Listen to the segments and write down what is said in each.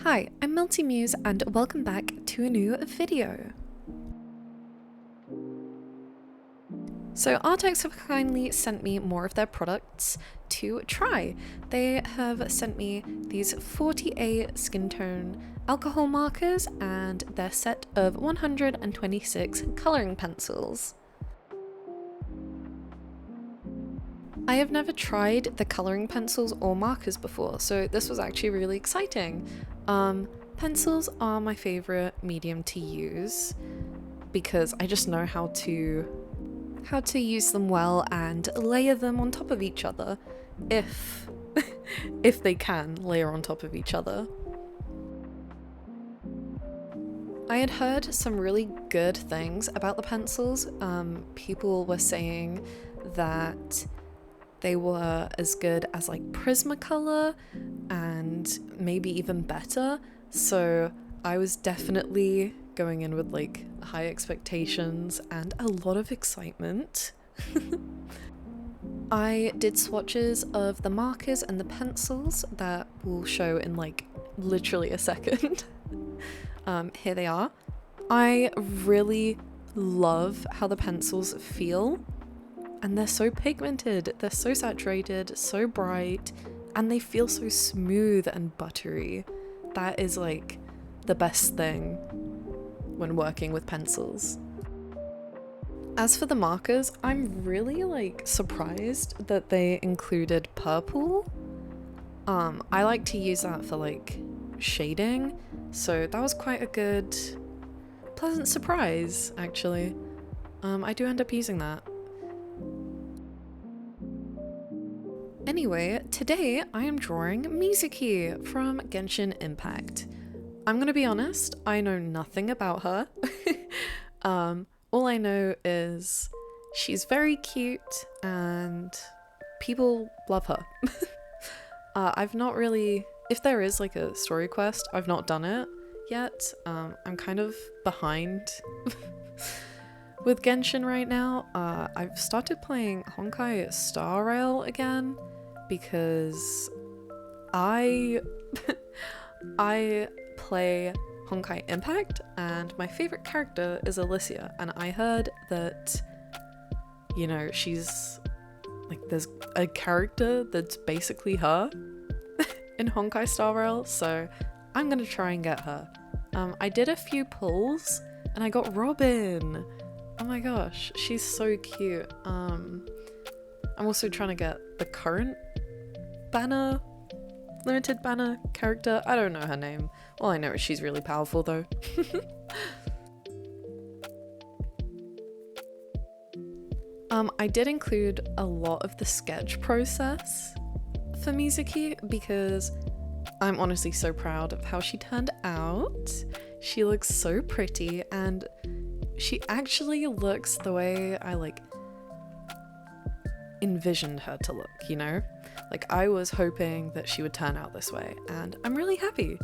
Hi, I'm Multimuse and welcome back to a new video. So Arrtx have kindly sent me more of their products to try. They have sent me these 48 skin tone alcohol markers and their set of 126 colouring pencils. I have never tried the colouring pencils or markers before, so this was actually really exciting. Pencils are my favourite medium to use because I just know how to use them well and layer them on top of each other if they can layer on top of each other. I had heard some really good things about the pencils. People were saying that they were as good as like Prismacolor and maybe even better, so I was definitely going in with like high expectations and a lot of excitement. I did swatches of the markers and the pencils that will show in like literally a second. Here they are. I really love how the pencils feel, and they're so pigmented, they're so saturated, so bright, and they feel so smooth and buttery. That is like the best thing when working with pencils. As for the markers, I'm really like surprised that they included purple. I like to use that for like shading, so that was quite a good, pleasant surprise actually. I do end up using that. Anyway, today I am drawing Mizuki from Genshin Impact. I'm gonna be honest, I know nothing about her. All I know is she's very cute and people love her. I've not really, if there is like a story quest, I've not done it yet. I'm kind of behind with Genshin right now. I've started playing Honkai Star Rail again because I play Honkai Impact and my favorite character is Alicia, and I heard that, you know, she's like, there's a character that's basically her in Honkai Star Rail, so I'm gonna try and get her. I did a few pulls and I got Robin. Oh my gosh, she's so cute. I'm also trying to get the current banner, limited banner character. I don't know her name. All I know is she's really powerful though. I did include a lot of the sketch process for Mizuki because I'm honestly so proud of how she turned out. She looks so pretty and she actually looks the way I like envisioned her to look, you know? Like, I was hoping that she would turn out this way and I'm really happy.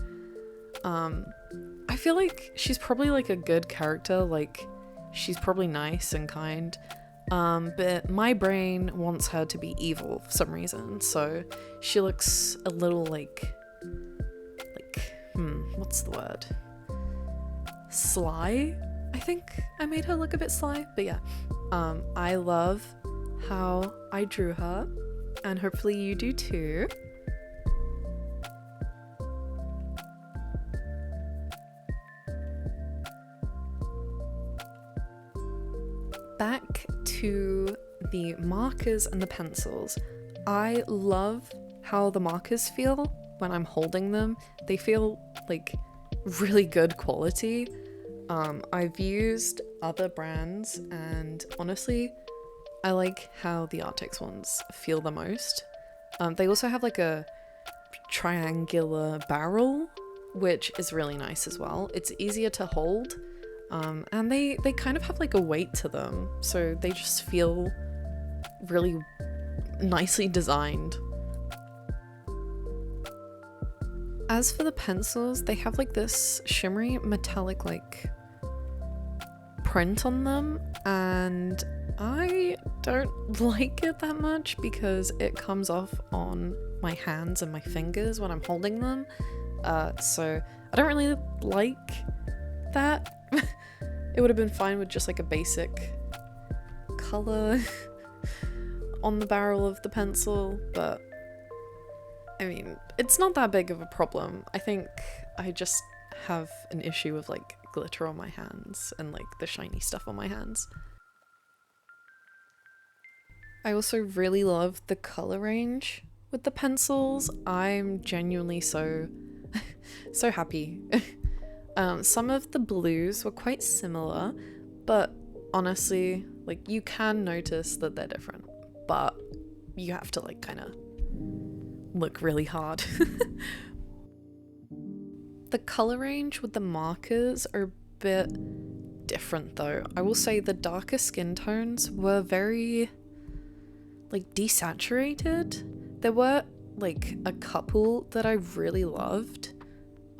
I feel like she's probably like a good character, like she's probably nice and kind, but my brain wants her to be evil for some reason, so she looks a little like what's the word? Sly? I think I made her look a bit sly, but yeah. I love how I drew her, and hopefully you do too. Back to the markers and the pencils. I love how the markers feel when I'm holding them. They feel like really good quality. I've used other brands and honestly, I like how the Arrtx ones feel the most. They also have like a triangular barrel, which is really nice as well. It's easier to hold, and they kind of have like a weight to them, so they just feel really nicely designed. As for the pencils, they have like this shimmery metallic like print on them, and I don't like it that much because it comes off on my hands and my fingers when I'm holding them, So I don't really like that. It would have been fine with just like a basic color on the barrel of the pencil, but I mean, it's not that big of a problem. I think I just have an issue with like glitter on my hands and like the shiny stuff on my hands. I also really love the color range with the pencils. I'm genuinely so happy. Some of the blues were quite similar, but honestly, like you can notice that they're different, but you have to like kind of look really hard. The color range with the markers are a bit different though. I will say the darker skin tones were very like desaturated. There were like a couple that I really loved.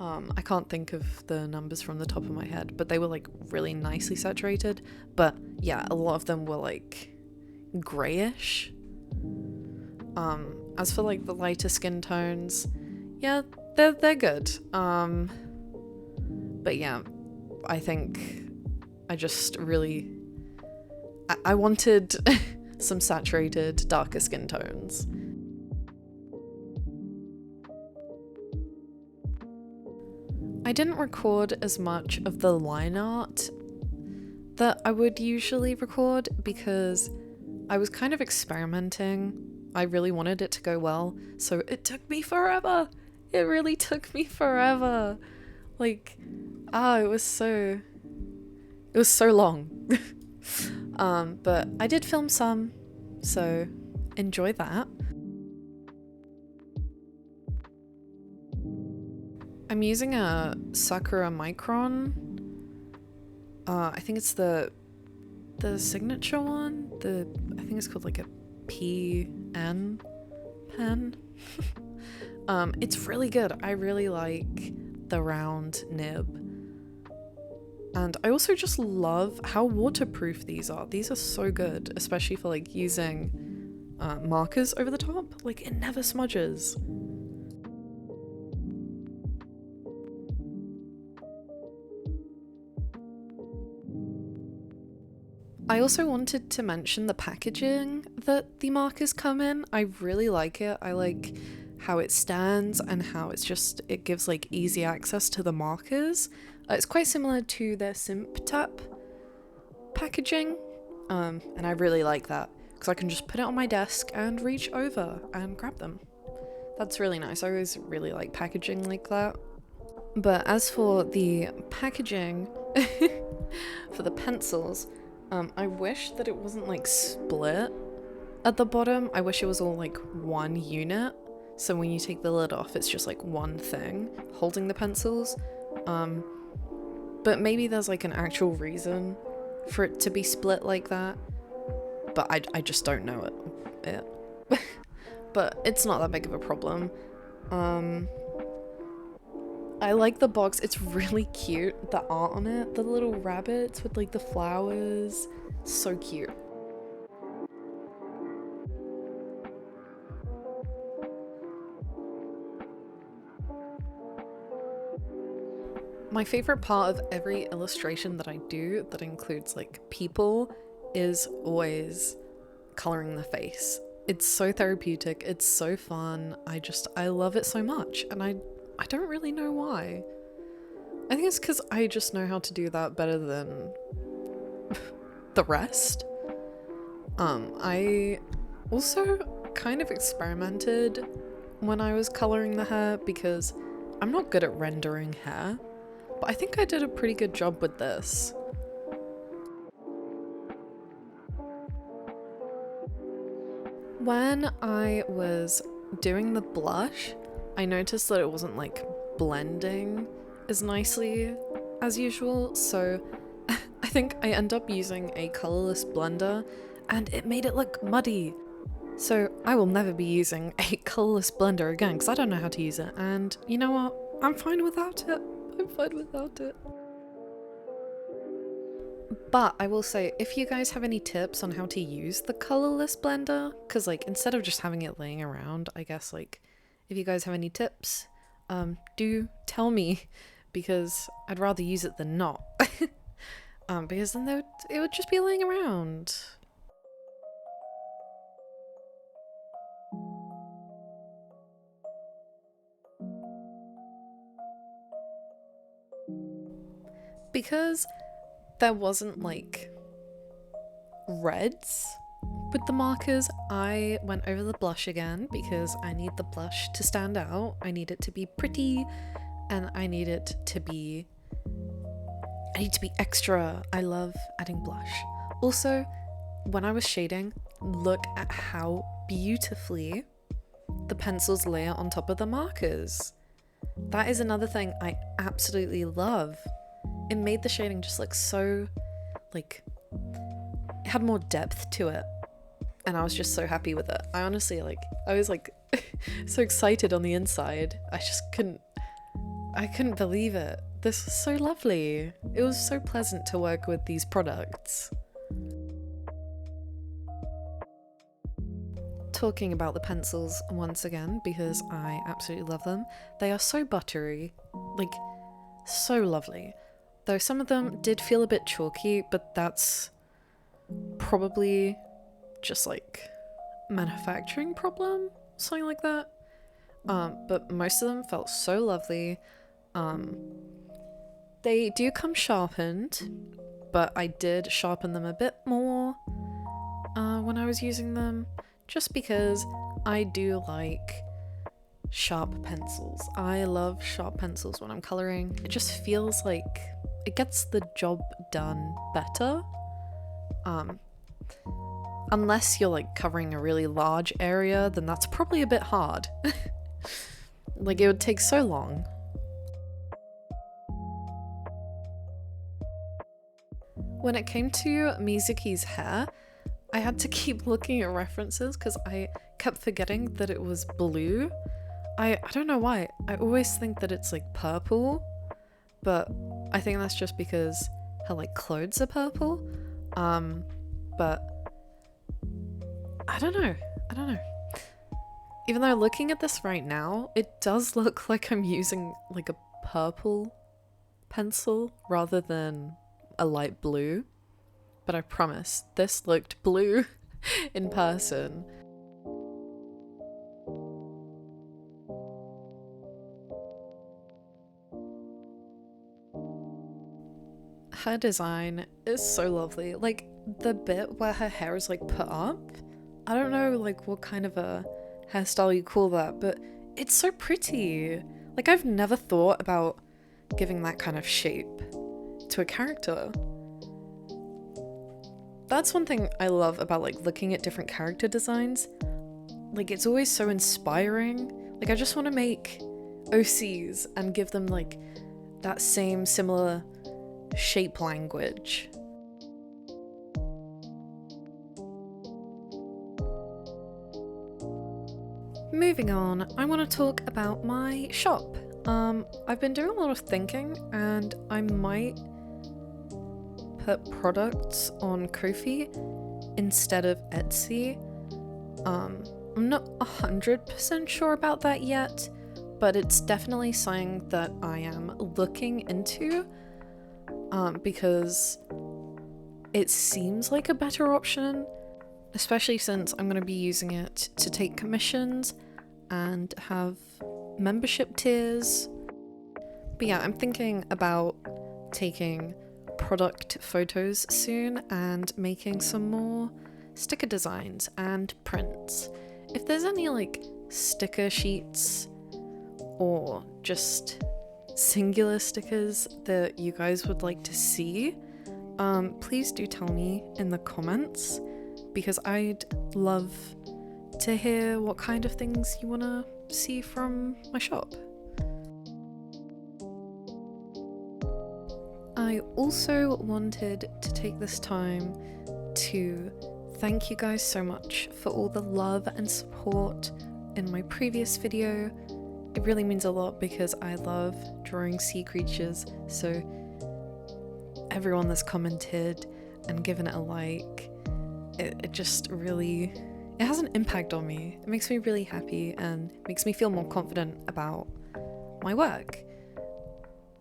I can't think of the numbers from the top of my head, but they were like really nicely saturated. But yeah, a lot of them were like grayish. As for like the lighter skin tones, yeah, they're good. But yeah, I think I just really I wanted some saturated darker skin tones. I didn't record as much of the line art that I would usually record because I was kind of experimenting. I really wanted it to go well, so it took me forever. It really took me forever. Like, it was so long. But I did film some, so enjoy that. I'm using a Sakura Micron. I think it's the signature one. I think it's called like a PN pen. It's really good. I really like the round nib. And I also just love how waterproof these are. These are so good, especially for like using markers over the top. Like it never smudges. I also wanted to mention the packaging that the markers come in. I really like it. I like how it stands and how it gives like easy access to the markers. It's quite similar to their Simptap packaging, and I really like that because I can just put it on my desk and reach over and grab them. That's really nice. I always really like packaging like that. But as for the packaging for the pencils, I wish that it wasn't like split at the bottom. I wish it was all like one unit. So when you take the lid off, it's just like one thing holding the pencils. But maybe there's like an actual reason for it to be split like that. But I just don't know it. But it's not that big of a problem. I like the box. It's really cute. The art on it, the little rabbits with like the flowers. So cute. My favorite part of every illustration that I do that includes like people is always coloring the face. It's so therapeutic. It's so fun. I love it so much, and I don't really know why. I think it's because I just know how to do that better than the rest. I also kind of experimented when I was coloring the hair because I'm not good at rendering hair, but I think I did a pretty good job with this. When I was doing the blush, I noticed that it wasn't like blending as nicely as usual, so I think I end up using a colorless blender and it made it look muddy. So I will never be using a colorless blender again because I don't know how to use it, and you know what? I'm fine without it. I'm fine without it. But I will say, if you guys have any tips on how to use the colorless blender, because like instead of just having it laying around, I guess like if you guys have any tips, do tell me, because I'd rather use it than not. Because then it would just be laying around. Because there wasn't like reds with the markers, I went over the blush again because I need the blush to stand out. I need it to be pretty, and I need to be extra. I love adding blush. Also, when I was shading, look at how beautifully the pencils layer on top of the markers. That is another thing I absolutely love. It made the shading just look so, like, it had more depth to it, and I was just so happy with it. I honestly, like, I was like so excited on the inside. I couldn't believe it. This was so lovely. It was so pleasant to work with these products. Talking about the pencils once again, because I absolutely love them. They are so buttery, like, so lovely. Though some of them did feel a bit chalky, but that's probably just like manufacturing problem, something like that. But most of them felt so lovely. They do come sharpened, but I did sharpen them a bit more when I was using them, just because I do like sharp pencils. I love sharp pencils when I'm coloring. It just feels like it gets the job done better. Unless you're like covering a really large area, then that's probably a bit hard. Like, it would take so long. When it came to Mizuki's hair, I had to keep looking at references because I kept forgetting that it was blue. I don't know why. I always think that it's like purple, but I think that's just because her like clothes are purple. But I don't know. Even though looking at this right now, it does look like I'm using like a purple pencil rather than a light blue. But I promise, this looked blue in person. Her design is so lovely. Like, the bit where her hair is like put up, I don't know like what kind of a hairstyle you call that, but it's so pretty. Like, I've never thought about giving that kind of shape to a character. That's one thing I love about like looking at different character designs. Like, it's always so inspiring. Like, I just want to make OCs and give them like that same similar shape language. Moving on, I want to talk about my shop. I've been doing a lot of thinking, and I might put products on Ko-fi instead of Etsy. I'm not 100% sure about that yet, but it's definitely something that I am looking into, because it seems like a better option, especially since I'm going to be using it to take commissions and have membership tiers. But yeah, I'm thinking about taking product photos soon and making some more sticker designs and prints. If there's any like sticker sheets or just singular stickers that you guys would like to see, please do tell me in the comments, because I'd love to hear what kind of things you want to see from my shop. I also wanted to take this time to thank you guys so much for all the love and support in my previous video. It really means a lot because I love drawing sea creatures, so everyone that's commented and given it a like, it just really, it has an impact on me. It makes me really happy and makes me feel more confident about my work.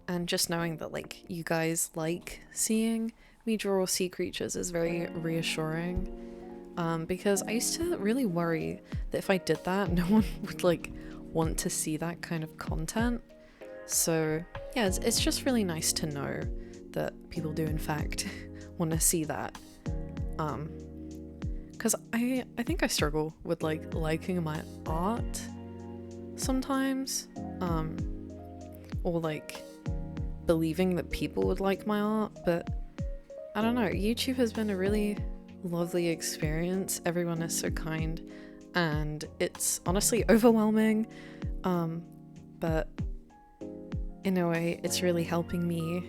And just knowing that like you guys like seeing me draw sea creatures is very reassuring, because I used to really worry that if I did that, no one would like want to see that kind of content. So yeah, it's just really nice to know that people do in fact want to see that, because I think I struggle with like liking my art sometimes, or like believing that people would like my art, but I don't know, YouTube has been a really lovely experience. Everyone is so kind and it's honestly overwhelming, but in a way it's really helping me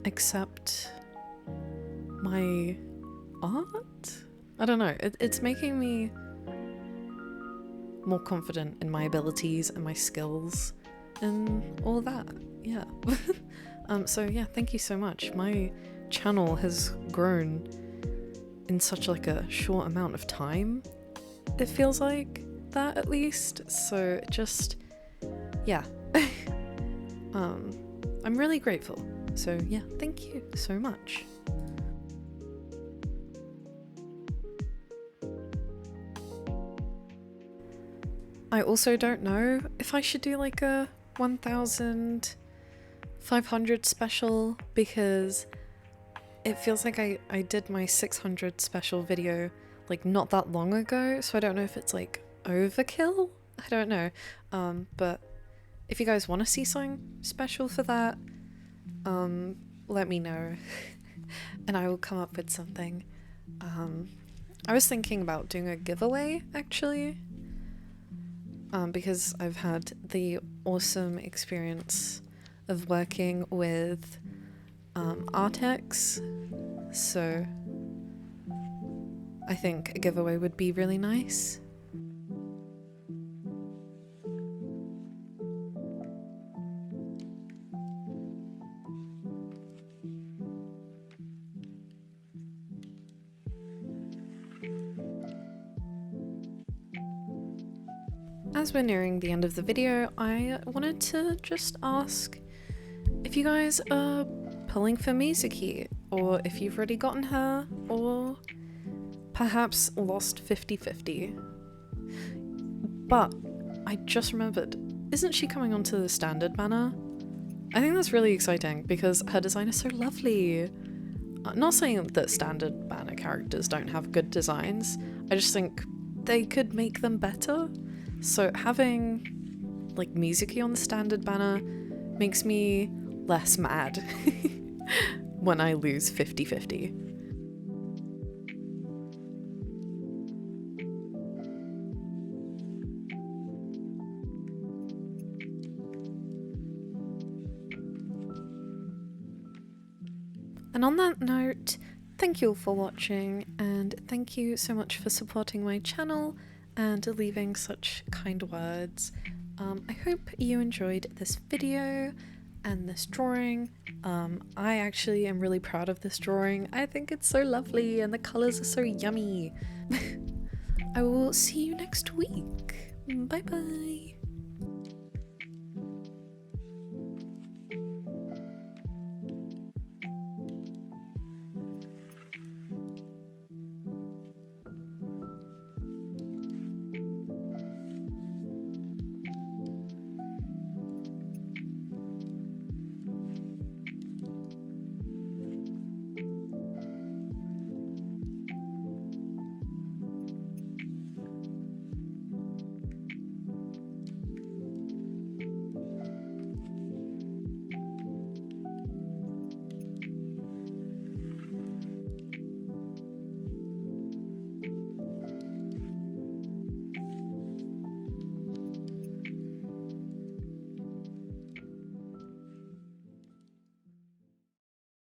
accept my art. I don't know, it's making me more confident in my abilities and my skills and all that, yeah. So yeah, thank you so much. My channel has grown in such like a short amount of time. It feels like that, at least. So just, yeah. I'm really grateful. So yeah, thank you so much. I also don't know if I should do like a 1,500 special, because it feels like I did my 600 special video like not that long ago, so I don't know if it's like overkill. I don't know, but if you guys want to see something special for that, let me know and I will come up with something. I was thinking about doing a giveaway actually, because I've had the awesome experience of working with Arrtx, so I think a giveaway would be really nice. As we're nearing the end of the video, I wanted to just ask if you guys are pulling for Mizuki, or if you've already gotten her, or perhaps lost 50-50. But I just remembered, isn't she coming onto the standard banner? I think that's really exciting because her design is so lovely. Not saying that standard banner characters don't have good designs, I just think they could make them better. So having like Mizuki on the standard banner makes me less mad when I lose 50-50. And on that note, thank you all for watching, and thank you so much for supporting my channel and leaving such kind words. I hope you enjoyed this video and this drawing. I actually am really proud of this drawing. I think it's so lovely and the colours are so yummy. I will see you next week. Bye bye.